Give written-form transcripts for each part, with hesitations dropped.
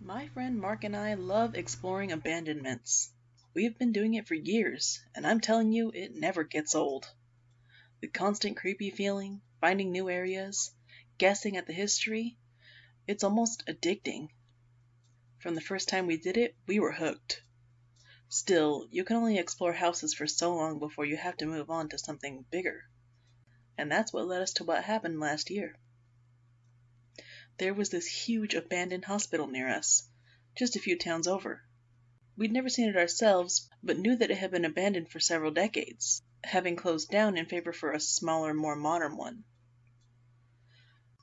My friend Mark and I love exploring abandonments. We've been doing it for years, and I'm telling you, it never gets old. The constant creepy feeling, finding new areas, guessing at the history, it's almost addicting. From the first time we did it, we were hooked. Still, you can only explore houses for so long before you have to move on to something bigger. And that's what led us to what happened last year. There was this huge abandoned hospital near us, just a few towns over. We'd never seen it ourselves, but knew that it had been abandoned for several decades, having closed down in favor for a smaller, more modern one.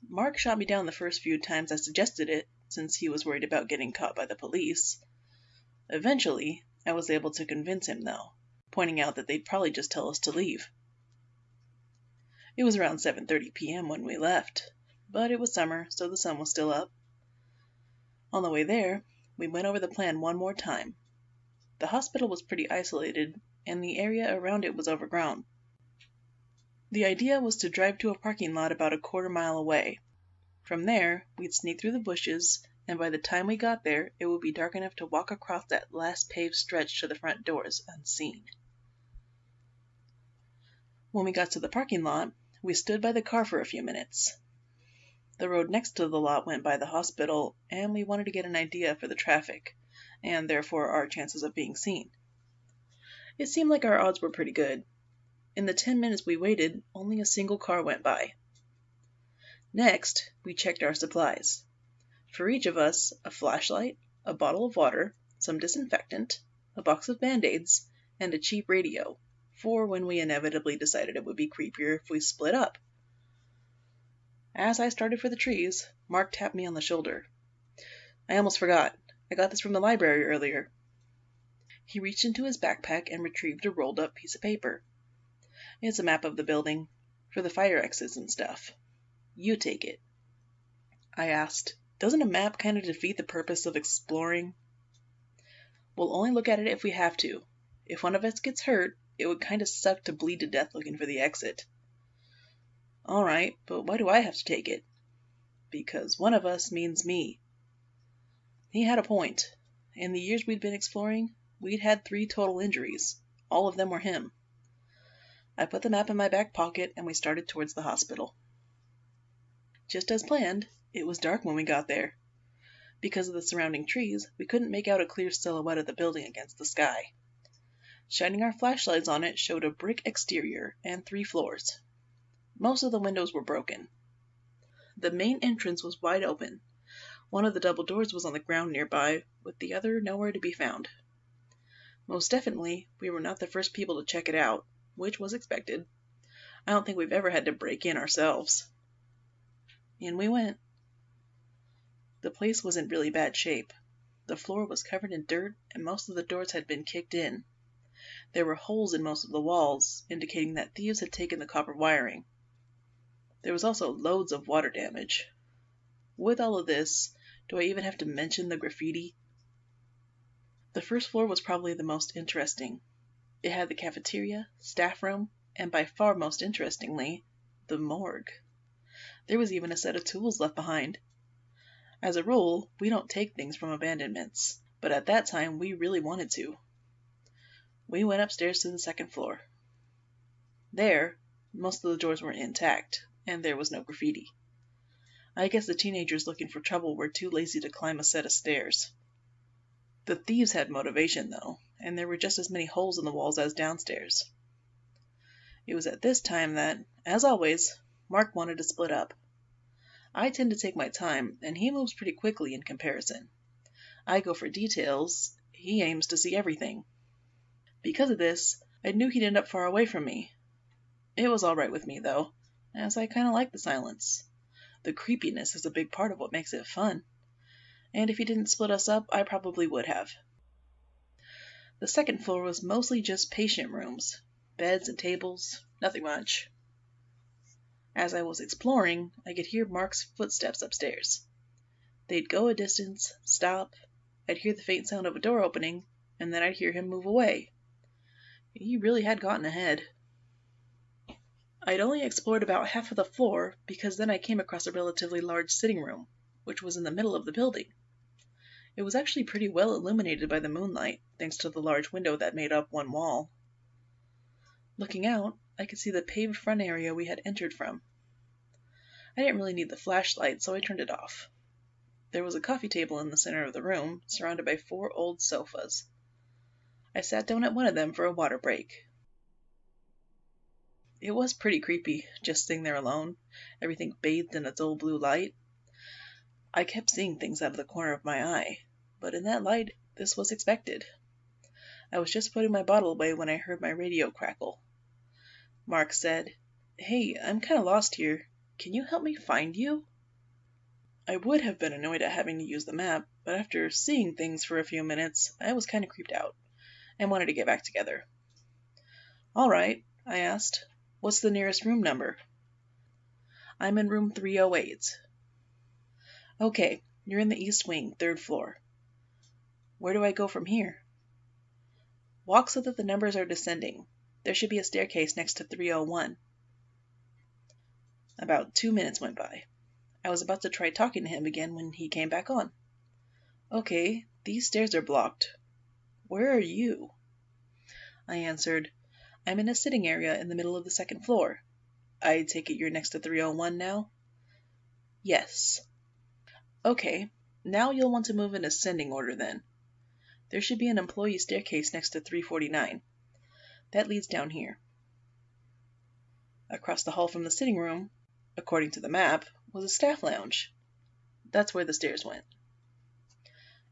Mark shot me down the first few times I suggested it, since he was worried about getting caught by the police. Eventually, I was able to convince him, though, pointing out that they'd probably just tell us to leave. It was around 7:30 p.m. when we left, but it was summer, so the sun was still up. On the way there, we went over the plan one more time. The hospital was pretty isolated, and the area around it was overgrown. The idea was to drive to a parking lot about a quarter-mile away. From there, we'd sneak through the bushes, and by the time we got there, it would be dark enough to walk across that last paved stretch to the front doors unseen. When we got to the parking lot, we stood by the car for a few minutes. The road next to the lot went by the hospital, and we wanted to get an idea for the traffic, and therefore our chances of being seen. It seemed like our odds were pretty good. In the 10 minutes we waited, only a single car went by. Next, we checked our supplies. For each of us, a flashlight, a bottle of water, some disinfectant, a box of Band-Aids, and a cheap radio, for when we inevitably decided it would be creepier if we split up. As I started for the trees, Mark tapped me on the shoulder. I almost forgot. I got this from the library earlier. He reached into his backpack and retrieved a rolled-up piece of paper. It's a map of the building, for the fire exits and stuff. You take it. I asked, doesn't a map kind of defeat the purpose of exploring? We'll only look at it if we have to. If one of us gets hurt, it would kind of suck to bleed to death looking for the exit. All right, but why do I have to take it? Because one of us means me. He had a point. In the years we'd been exploring, we'd had 3 total injuries. All of them were him. I put the map in my back pocket and we started towards the hospital. Just as planned, it was dark when we got there. Because of the surrounding trees, we couldn't make out a clear silhouette of the building against the sky. Shining our flashlights on it showed a brick exterior and 3 floors. Most of the windows were broken. The main entrance was wide open. One of the double doors was on the ground nearby, with the other nowhere to be found. Most definitely, we were not the first people to check it out, which was expected. I don't think we've ever had to break in ourselves. In we went. The place was in really bad shape. The floor was covered in dirt, and most of the doors had been kicked in. There were holes in most of the walls, indicating that thieves had taken the copper wiring. There was also loads of water damage. With all of this, do I even have to mention the graffiti? The first floor was probably the most interesting. It had the cafeteria, staff room, and by far most interestingly, the morgue. There was even a set of tools left behind. As a rule, we don't take things from abandonments, but at that time we really wanted to. We went upstairs to the 2nd floor. There, most of the doors were intact, and there was no graffiti. I guess the teenagers looking for trouble were too lazy to climb a set of stairs. The thieves had motivation, though, and there were just as many holes in the walls as downstairs. It was at this time that, as always, Mark wanted to split up. I tend to take my time, and he moves pretty quickly in comparison. I go for details, he aims to see everything. Because of this, I knew he'd end up far away from me. It was all right with me, though, as I kind of like the silence. The creepiness is a big part of what makes it fun. And if he didn't split us up, I probably would have. The 2nd floor was mostly just patient rooms, beds and tables, nothing much. As I was exploring, I could hear Mark's footsteps upstairs. They'd go a distance, stop, I'd hear the faint sound of a door opening, and then I'd hear him move away. He really had gotten ahead. I'd only explored about half of the floor because then I came across a relatively large sitting room, which was in the middle of the building. It was actually pretty well illuminated by the moonlight, thanks to the large window that made up one wall. Looking out, I could see the paved front area we had entered from. I didn't really need the flashlight, so I turned it off. There was a coffee table in the center of the room, surrounded by 4 old sofas. I sat down at one of them for a water break. It was pretty creepy, just sitting there alone, everything bathed in a dull blue light. I kept seeing things out of the corner of my eye, but in that light, this was expected. I was just putting my bottle away when I heard my radio crackle. Mark said, "Hey, I'm kinda lost here. Can you help me find you?" I would have been annoyed at having to use the map, but after seeing things for a few minutes, I was kinda creeped out, and wanted to get back together. "Alright," I asked. "What's the nearest room number?" "I'm in room 308. "Okay, you're in the east wing, 3rd floor. "Where do I go from here?" "Walk so that the numbers are descending. There should be a staircase next to 301. About 2 minutes went by. I was about to try talking to him again when he came back on. "Okay, these stairs are blocked. Where are you?" I answered, "I'm in a sitting area in the middle of the 2nd floor. I take it you're next to 301 now?" "Yes." "Okay, now you'll want to move in ascending order then. There should be an employee staircase next to 349. That leads down here." Across the hall from the sitting room, according to the map, was a staff lounge. That's where the stairs went.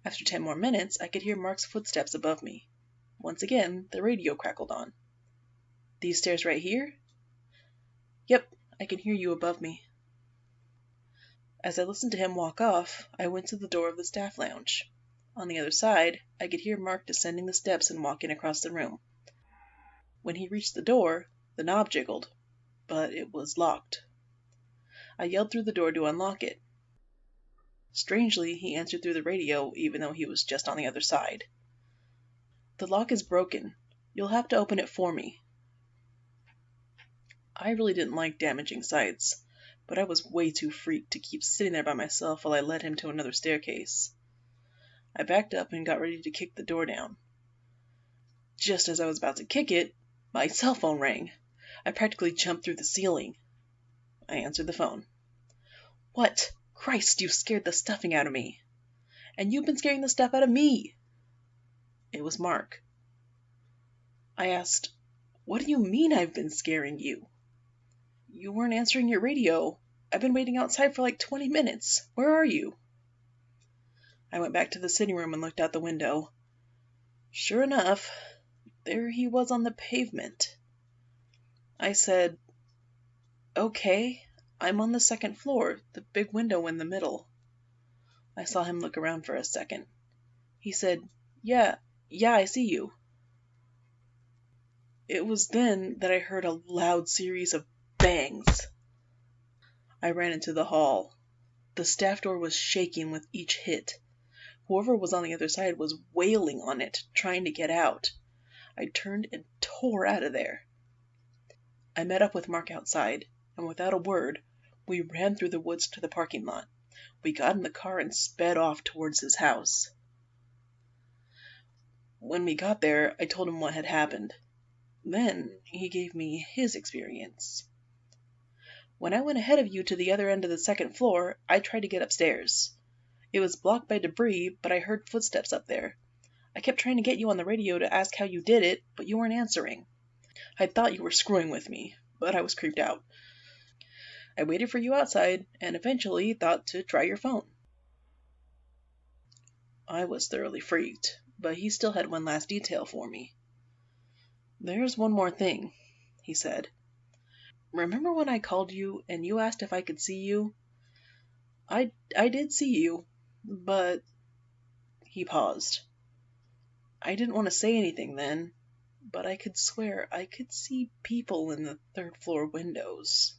After 10 more minutes, I could hear Mark's footsteps above me. Once again, the radio crackled on. "These stairs right here?" "Yep, I can hear you above me." As I listened to him walk off, I went to the door of the staff lounge. On the other side, I could hear Mark descending the steps and walking across the room. When he reached the door, the knob jiggled, but it was locked. I yelled through the door to unlock it. Strangely, he answered through the radio, even though he was just on the other side. "The lock is broken. You'll have to open it for me." I really didn't like damaging sights, but I was way too freaked to keep sitting there by myself while I led him to another staircase. I backed up and got ready to kick the door down. Just as I was about to kick it, my cell phone rang. I practically jumped through the ceiling. I answered the phone. "What? Christ, you scared the stuffing out of me." "And you've been scaring the stuff out of me." It was Mark. I asked, "What do you mean I've been scaring you?" "You weren't answering your radio. I've been waiting outside for like 20 minutes. Where are you?" I went back to the sitting room and looked out the window. Sure enough, there he was on the pavement. I said, "Okay, I'm on the 2nd floor, the big window in the middle." I saw him look around for a second. He said, Yeah, I see you." It was then that I heard a loud series of bangs. I ran into the hall. The staff door was shaking with each hit. Whoever was on the other side was wailing on it, trying to get out. I turned and tore out of there. I met up with Mark outside, and without a word, we ran through the woods to the parking lot. We got in the car and sped off towards his house. When we got there, I told him what had happened. Then he gave me his experience. "When I went ahead of you to the other end of the 2nd floor, I tried to get upstairs. It was blocked by debris, but I heard footsteps up there. I kept trying to get you on the radio to ask how you did it, but you weren't answering. I thought you were screwing with me, but I was creeped out. I waited for you outside, and eventually thought to try your phone." I was thoroughly freaked, but he still had one last detail for me. "There's one more thing," he said. "Remember when I called you and you asked if I could see you? I did see you, but—" He paused. "I didn't want to say anything then, but I could swear I could see people in the 3rd floor windows."